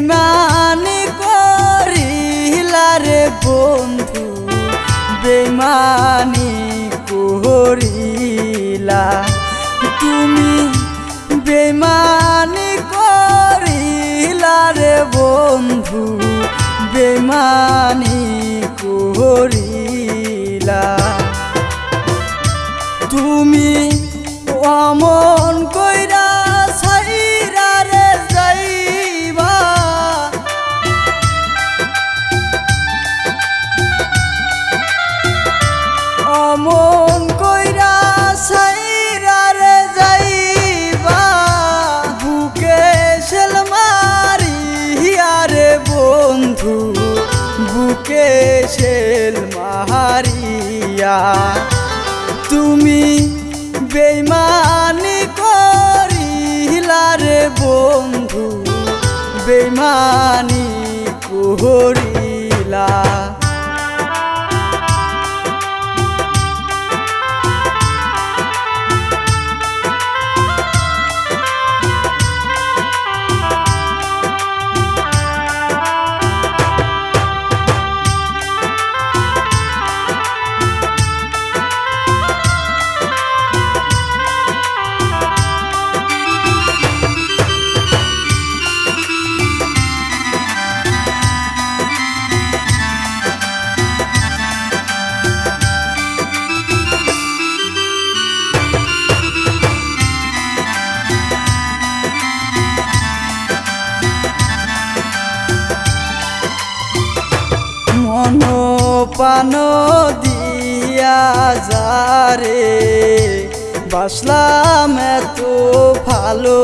বেইমানি করিলা রে বন্ধু, বেইমানি করিলা তুমি, বেইমানি করিলা রে বন্ধু, বেইমানি করিলা তুমি। অমন কইরা ছাইরা রে যাইবা, অমন কইরা ছাইরা রে যাইবা, বুকে শেল মারিয়া রে বন্ধু, বুকে শেল মারিয়া তুমি বেইমানি করিলা রে বন্ধু, বেইমানি করিলা। মন পান দিয়া যারে বাসলাম এত ভালো,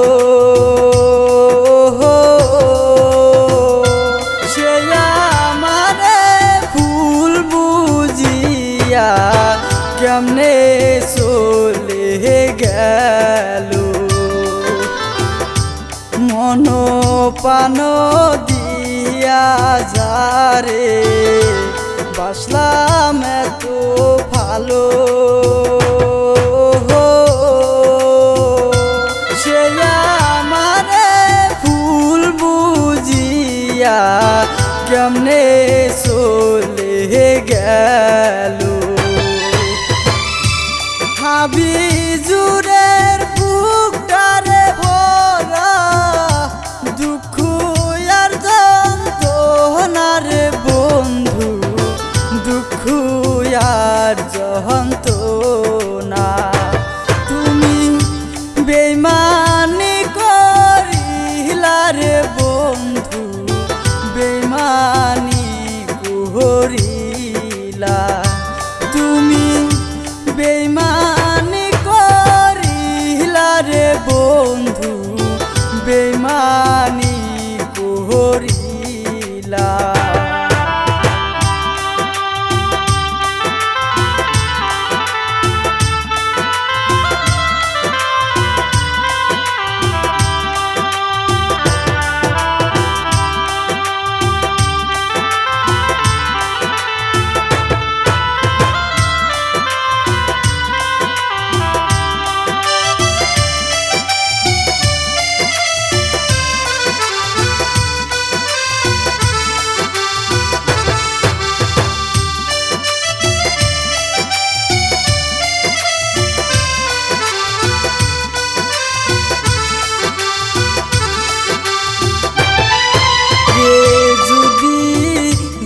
সে আমারে ফুল বুঝিয়া কেমনে চলে গেল। মন পান দিয়া যারে বাসলাম এত ভালো, সে আমারে ফুল বুঝিয়া কেমনে চলে গেল। হাবি জুরের বুকটারে ভরা দুঃখ আর যন্ত্রণা রে বন্ধু, দুঃখ আর যন্ত্রণা তুমি বেইমানি করিলা রে বন্ধু, বেইমানি করিলা তুমি, বেইমানি করিলা রে বন্ধু, বেইমানি করিলা।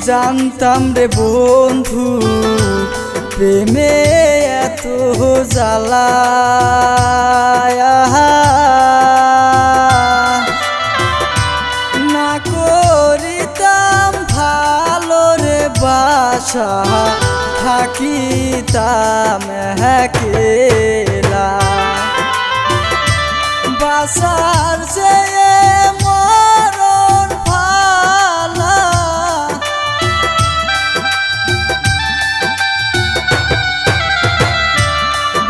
জানতাম রে বন্ধু প্রেমে এত জ্বালা, না করিতাম ভালো রে বাসা, থাকিতাম একলা। বাসার চেয়ে মরণ ভালা,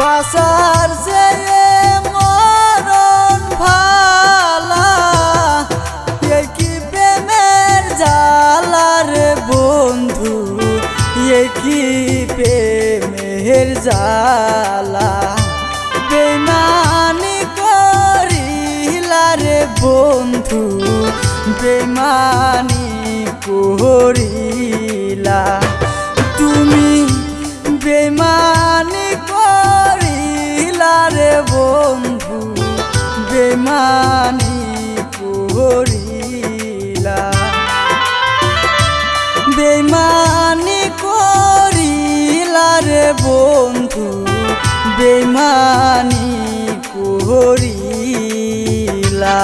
বাসার চেয়ে মরণ ভালা, এই কি প্রেমের জ্বালা রে বন্ধু, এই কি প্রেমের জ্বালা। বেইমানি করিলা রে বন্ধু, বেমানি করিলা তুমি বেমানি করিলা রে বন্ধু বেমানি করিলা বেমানি করিলা রে বন্ধু বেমানি করিলা।